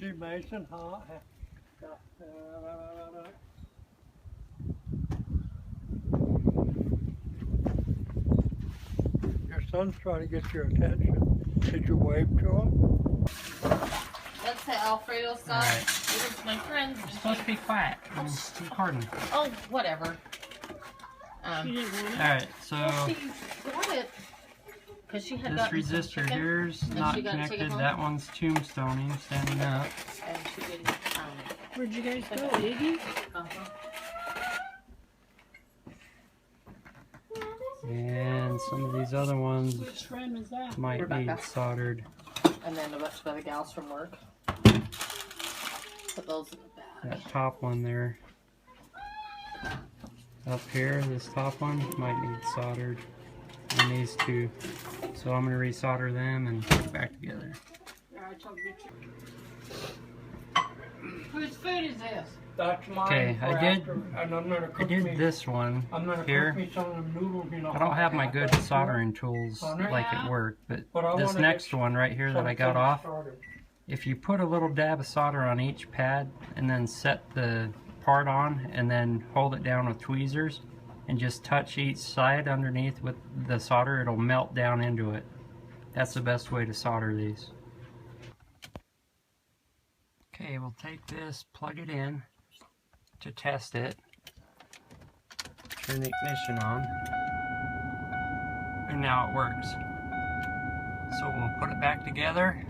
see Mason, huh? Your son's trying to get your attention. Did you wave to him? That's the Alfredo sauce. Right. It was my friend's. You're supposed to be quiet. I'm recording. Oh, whatever. Alright, so she got it because she had this resistor here's not connected. That one's tombstoning, standing up. And she didn't. Where'd you guys go, Iggy? And some of these other ones Which friend was that? might Rebecca. need soldered. And then a bunch of other gals from work. Put those in the bag. That top one there. Up here, this top one might need soldered. And these two. So I'm going to resolder them and put it back together. Whose food is this? That's mine. Okay, I did Cook this one I'm gonna here. cook me some of them noodles, you know. I don't have my good soldering tools like at work, but this next one right here that I got off, if you put a little dab of solder on each pad and then set the part on and then hold it down with tweezers and just touch each side underneath with the solder, it'll melt down into it. That's the best way to solder these. Okay, we'll take this, plug it in to test it, turn the ignition on, and now it works. So we'll put it back together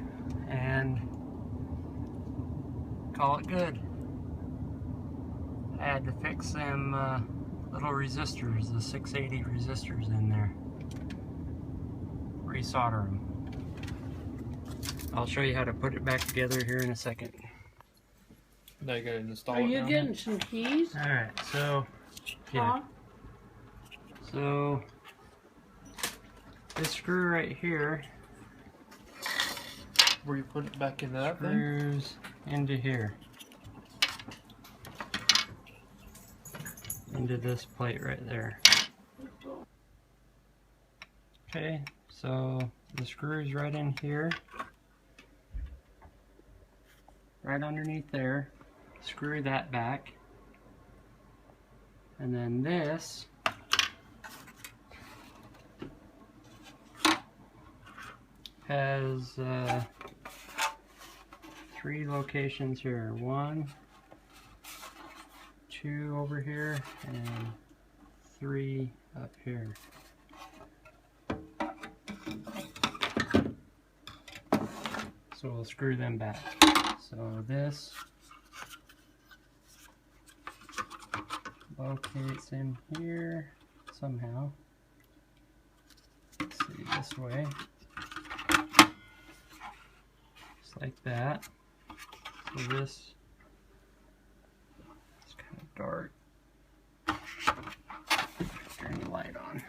and call it good. I had to fix them little resistors, the 680 resistors in there. Resolder them. I'll show you how to put it back together here in a second. Now you gotta install it. Are you getting some keys? Alright, so yeah. So this screw right here Where you put it back in that thing? screws into here. Into this plate right there. Okay, so the screw's right in here. Right underneath there. Screw that back. And then this has 3 locations here. 1, 2 over here, and 3 up here. So we'll screw them back. So this locates in here somehow. Let's see, this way. Just like that. So this is kind of dark. Turn the light on.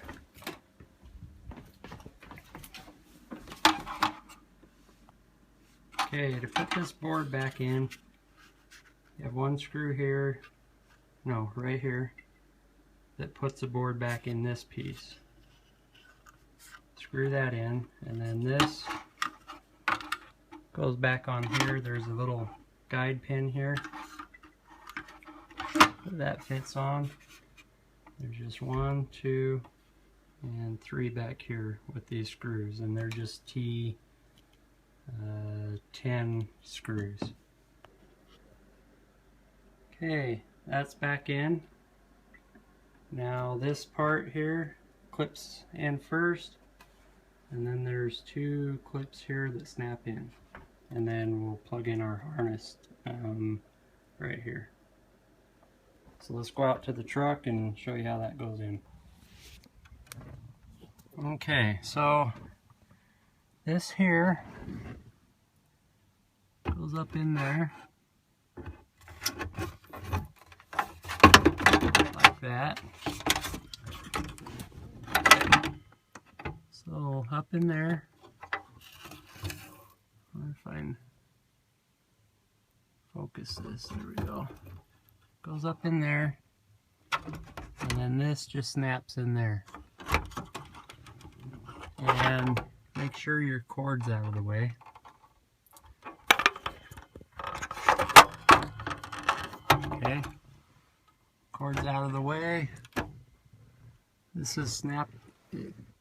Okay, to put this board back in, you have 1 screw here, no, right here, that puts the board back in this piece. Screw that in, and then this goes back on here. There's a little guide pin here that fits on. There's just 1, 2, and 3 back here with these screws, and they're just T10 screws. Okay, that's back in. Now this part here clips in first, and then there's 2 clips here that snap in, and then we'll plug in our harness right here. So let's go out to the truck and show you how that goes in. Okay, so this here goes up in there like that. So up in there, let me find, focus this, there we go. Goes up in there, and then this just snaps in there. And make sure your cord's out of the way. cord's out of the way. This is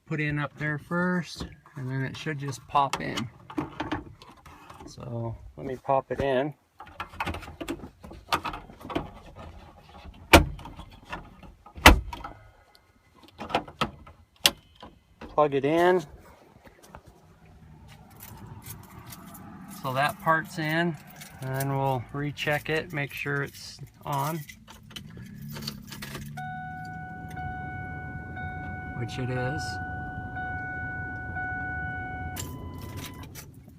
put in up there first, and then it should just pop in. So let me pop it in. Plug it in. So that part's in, and then we'll recheck it, make sure it's on. Which it is.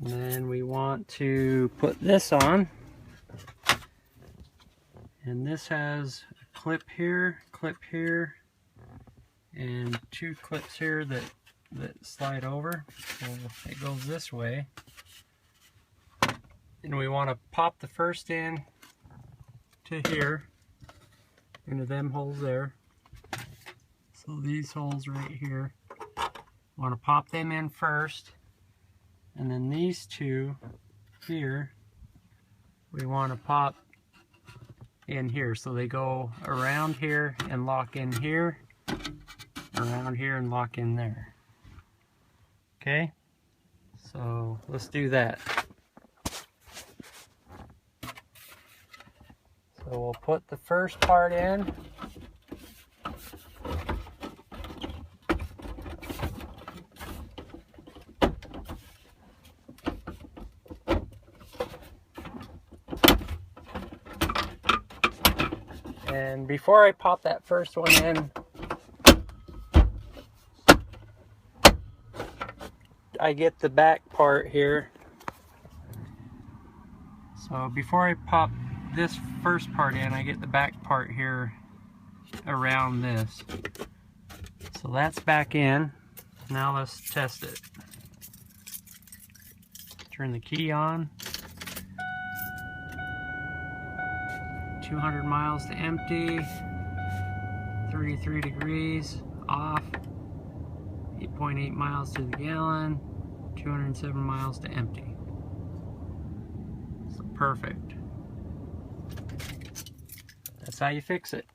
And then we want to put this on. And this has a clip here, and 2 clips here that slide over. So it goes this way. And we want to pop the first in to here, into them holes there. So these holes right here, want to pop them in first, and then these 2 here, we want to pop in here. So they go around here and lock in here, around here and lock in there. Okay, so let's do that. So we'll put the first part in. And before I pop that first one in, I get the back part here. So before I pop this first part in, I get the back part here around this. So that's back in. Now let's test it. Turn the key on. 200 miles to empty. 33 degrees off. 8.8 miles to the gallon. 207 miles to empty. So perfect. That's how you fix it.